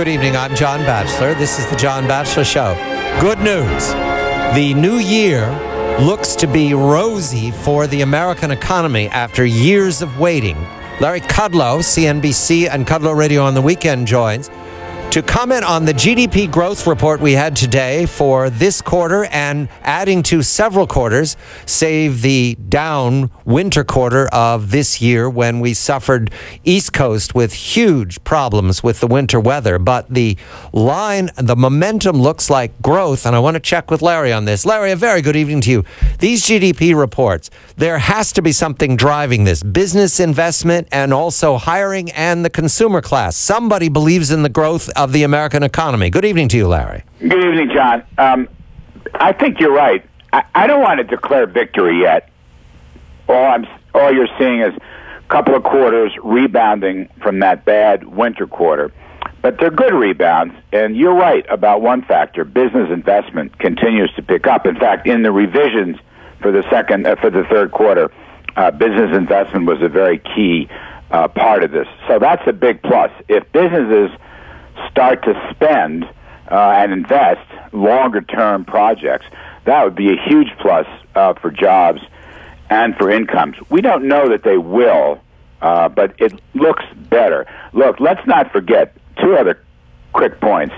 Good evening, I'm John Batchelor. This is the John Batchelor Show. Good news. The new year looks to be rosy for the American economy after years of waiting. Larry Kudlow, CNBC and Kudlow Radio on the Weekend, joins to comment on the GDP growth report we had today for this quarter and adding to several quarters, save the down winter quarter of this year when we suffered East Coast with huge problems with the winter weather. But the momentum looks like growth, and I want to check with Larry on this. Larry, a very good evening to you. These GDP reports, there has to be something driving this. Business investment and also hiring and the consumer class. Somebody believes in the growth of the American economy. Good evening to you, Larry. Good evening, John. I think you're right. I don't want to declare victory yet. All you're seeing is a couple of quarters rebounding from that bad winter quarter. But they're good rebounds, and you're right about one factor. Business investment continues to pick up. In fact, in the revisions for the third quarter, business investment was a very key part of this. So that's a big plus. If businesses start to spend and invest longer-term projects, that would be a huge plus for jobs and for incomes. We don't know that they will, but it looks better. Look, let's not forget two other quick points.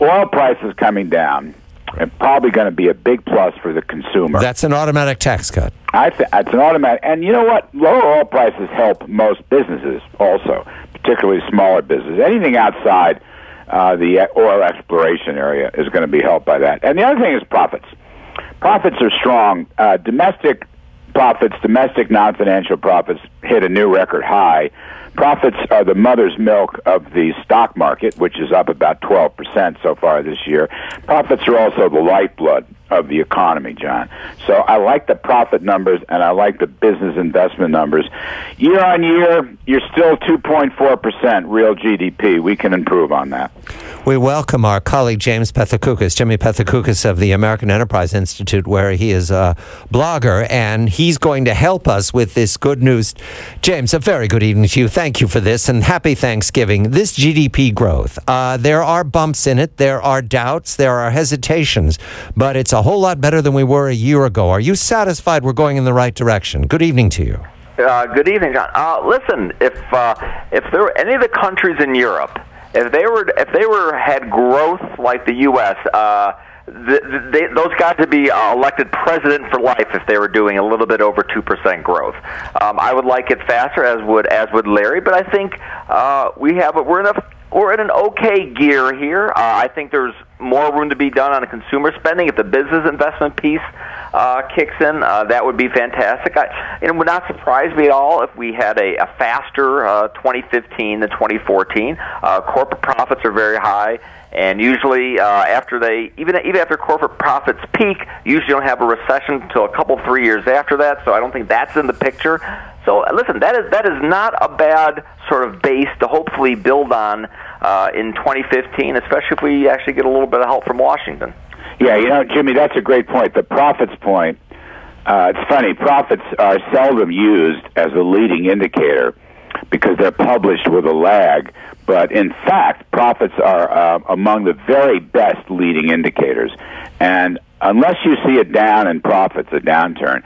Oil prices coming down are probably going to be a big plus for the consumer. That's an automatic tax cut. It's an automatic. And you know what? Lower oil prices help most businesses also, particularly smaller businesses. Anything outside the oil exploration area is going to be helped by that. And the other thing is profits. Profits are strong. Domestic profits, domestic non-financial profits hit a new record high. Profits are the mother's milk of the stock market, which is up about 12% so far this year. Profits are also the lifeblood of the economy, John. So I like the profit numbers, and I like the business investment numbers. Year on year, you're still 2.4% real GDP. We can improve on that. We welcome our colleague James Pethokoukis, Jimmy Pethokoukis of the American Enterprise Institute, where he is a blogger, and he's going to help us with this good news. James, a very good evening to you. Thank you for this, and happy Thanksgiving. This GDP growth, there are bumps in it, there are doubts, there are hesitations, but it's a whole lot better than we were a year ago. Are you satisfied we're going in the right direction? Good evening to you. Good evening, John. Listen, if there were any of the countries in Europe, if they had growth like the U.S., those guys would be elected president for life if they were doing a little bit over 2% growth. I would like it faster, as would Larry, but I think we're in an okay gear here. I think there's more room to be done on the consumer spending. If the business investment piece kicks in, that would be fantastic. It would not surprise me at all if we had a faster 2015 than 2014. Corporate profits are very high, and usually even after corporate profits peak, usually don't have a recession until a couple, 3 years after that. So I don't think that's in the picture. So listen, that is not a bad sort of base to hopefully build on in 2015, especially if we actually get a little bit of help from Washington. Yeah, Jimmy, that's a great point. The profits point, it's funny, profits are seldom used as a leading indicator because they're published with a lag. But in fact, profits are among the very best leading indicators. And unless you see a down in profits, a downturn,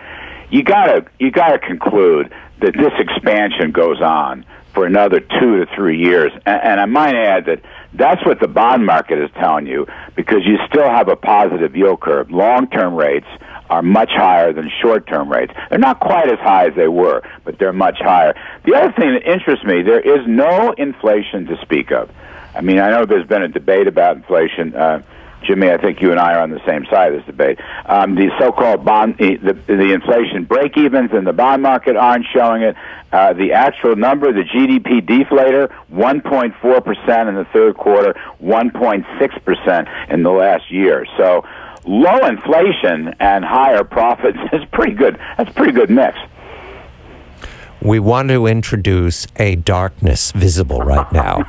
you gotta conclude that this expansion goes on for another 2 to 3 years. And I might add that that's what the bond market is telling you, because you still have a positive yield curve. Long-term rates are much higher than short-term rates. They're not quite as high as they were, but they're much higher. The other thing that interests me, there is no inflation to speak of. I mean, I know there's been a debate about inflation. Jimmy, I think you and I are on the same side of this debate. The so-called the inflation break-evens in the bond market aren't showing it. The actual number, the GDP deflator, 1.4% in the third quarter, 1.6% in the last year. So low inflation and higher profits is pretty good. That's a pretty good mix. we want to introduce a darkness visible right now.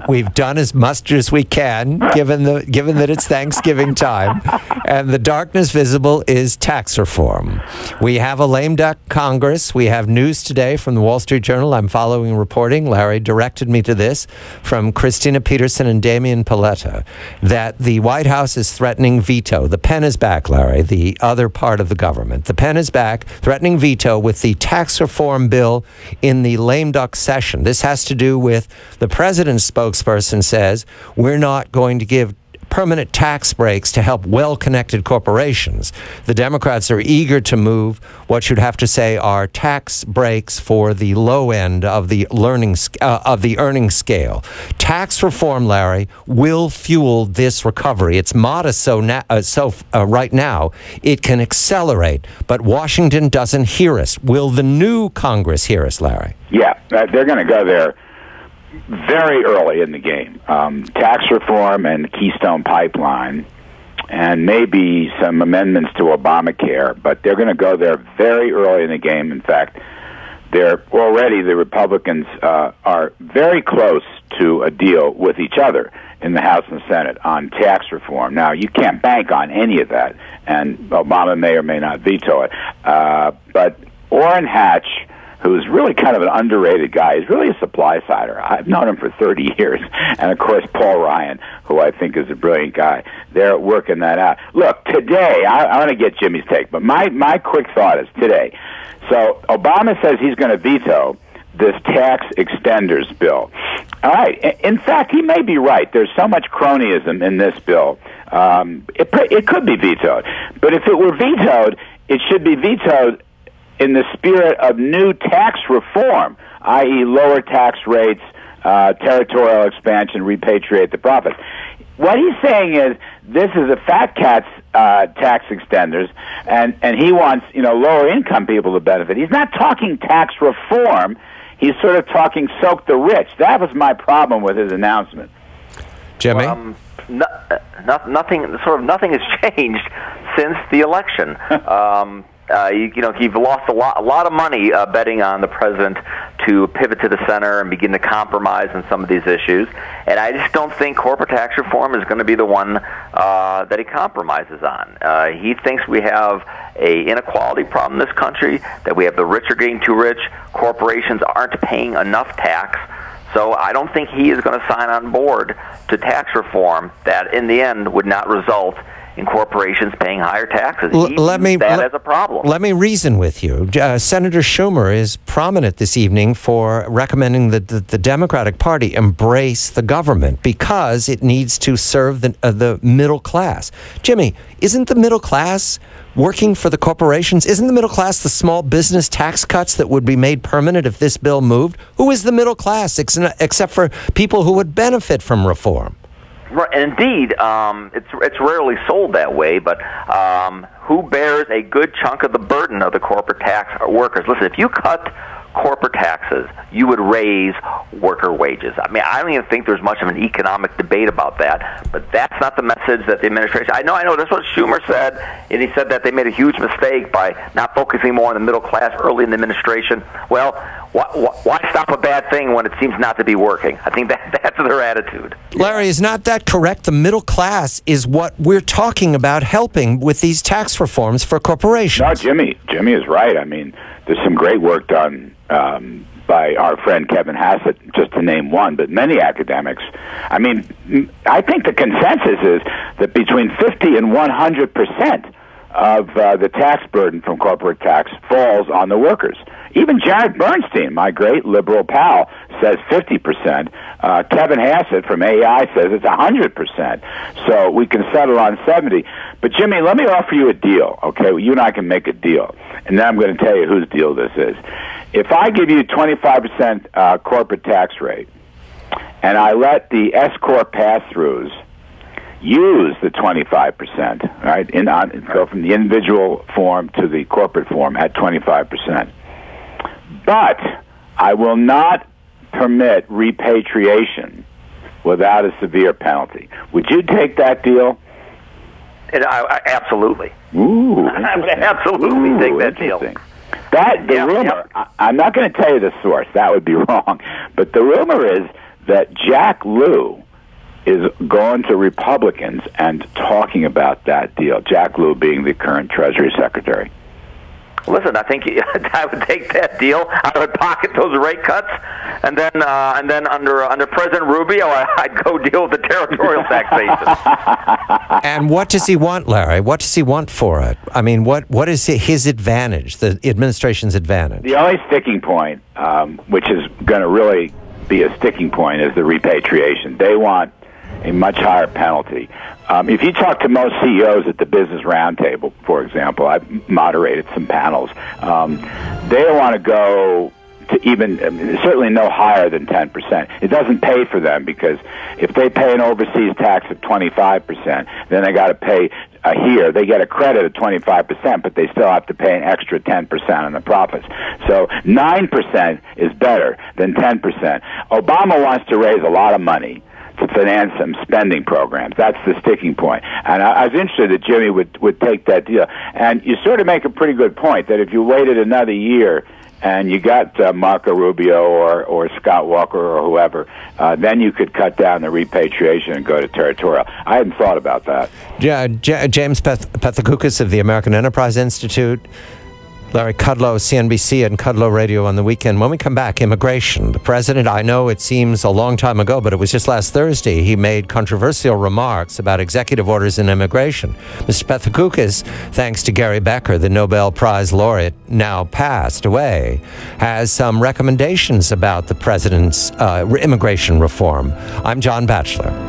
We've done as much as we can, given that it's Thanksgiving time, and the darkness visible is tax reform. We have a lame duck Congress. We have news today from the Wall Street Journal. I'm following reporting. Larry directed me to this from Christina Peterson and Damian Paletta, that the White House is threatening veto. The pen is back, Larry, the other part of the government. The pen is back, threatening veto with the tax reform bill in the lame duck session. This has to do with the president's spokesperson says we're not going to give permanent tax breaks to help well-connected corporations. The Democrats are eager to move what you'd have to say are tax breaks for the low end of the earning scale. Tax reform, Larry, will fuel this recovery. It's modest, right now it can accelerate, but Washington doesn't hear us. Will the new Congress hear us, Larry? Yeah, they're going to go there very early in the game. Tax reform and Keystone Pipeline, and maybe some amendments to Obamacare, but they're going to go there very early in the game. In fact, the Republicans are very close to a deal with each other in the House and Senate on tax reform. Now, you can't bank on any of that, and Obama may or may not veto it. But Orrin Hatch, who's really kind of an underrated guy. He's really a supply-sider. I've known him for 30 years. And, of course, Paul Ryan, who I think is a brilliant guy. They're working that out. Look, today, I want to get Jimmy's take, but my quick thought is today. So Obama says he's going to veto this tax extenders bill. All right. In fact, he may be right. There's so much cronyism in this bill. It could be vetoed. But if it were vetoed, it should be vetoed in the spirit of new tax reform, i.e. lower tax rates, territorial expansion, repatriate the profits. What he's saying is this is a fat cat's tax extenders, and he wants lower income people to benefit. He's not talking tax reform. He's sort of talking soak the rich. That was my problem with his announcement. Jimmy? Nothing has changed since the election. You've lost a lot of money betting on the president to pivot to the center and begin to compromise on some of these issues. And I just don't think corporate tax reform is going to be the one that he compromises on. He thinks we have an inequality problem in this country, that we have the rich are getting too rich, corporations aren't paying enough tax. So I don't think he is going to sign on board to tax reform that, in the end, would not result in corporations paying higher taxes. That as a problem. Let me reason with you. Senator Schumer is prominent this evening for recommending that the Democratic Party embrace the government because it needs to serve the middle class. Jimmy, isn't the middle class working for the corporations? Isn't the middle class the small business tax cuts that would be made permanent if this bill moved? Who is the middle class except for people who would benefit from reform? Right, and indeed, it's rarely sold that way, but who bears a good chunk of the burden of the corporate tax workers? Listen, if you cut corporate taxes, you would raise worker wages. I mean, I don't even think there's much of an economic debate about that, but that's not the message that the administration... I know, that's what Schumer said, and he said that they made a huge mistake by not focusing more on the middle class early in the administration. Well, why stop a bad thing when it seems not to be working? I think that's their attitude. Larry, is not that correct? The middle class is what we're talking about helping with these tax reforms for corporations. No, Jimmy is right. I mean, there's some great work done by our friend Kevin Hassett, just to name one, but many academics. I mean, I think the consensus is that between 50 and 100% of the tax burden from corporate tax falls on the workers. Even Jared Bernstein, my great liberal pal, says 50%. Kevin Hassett from AI says it's 100%. So we can settle on 70. But Jimmy, let me offer you a deal, okay? You and I can make a deal. And then I'm going to tell you whose deal this is. If I give you 25% corporate tax rate, and I let the S-Corp pass-throughs use the 25%, right? Go from the individual form to the corporate form at 25%. But I will not permit repatriation without a severe penalty. Would you take that deal? Absolutely. Ooh, I would absolutely take that deal. The rumor, I'm not going to tell you the source. That would be wrong. But the rumor is that Jack Lew is going to Republicans and talking about that deal. Jack Lew being the current Treasury Secretary. Listen, I think I would take that deal. I would pocket those rate cuts, and then under President Rubio, I'd go deal with the territorial taxation. And what does he want, Larry? What does he want for it? I mean, what is his advantage, the administration's advantage? The only sticking point, which is going to really be a sticking point, is the repatriation. They want a much higher penalty. If you talk to most CEOs at the Business Roundtable, for example, I've moderated some panels, they don't want to go to even, certainly no higher than 10%. It doesn't pay for them, because if they pay an overseas tax of 25%, then they got to pay here. They get a credit of 25%, but they still have to pay an extra 10% on the profits. So 9% is better than 10%. Obama wants to raise a lot of money to finance some spending programs. That's the sticking point. And I was interested that Jimmy would take that deal. And you sort of make a pretty good point that if you waited another year and you got Marco Rubio or Scott Walker or whoever, then you could cut down the repatriation and go to territorial. I hadn't thought about that. Yeah, James Pethokoukis of the American Enterprise Institute, Larry Kudlow, CNBC, and Kudlow Radio on the weekend. When we come back, immigration. The president, I know it seems a long time ago, but it was just last Thursday, he made controversial remarks about executive orders in immigration. Mr. Pethokoukis, thanks to Gary Becker, the Nobel Prize laureate, now passed away, has some recommendations about the president's immigration reform. I'm John Batchelor.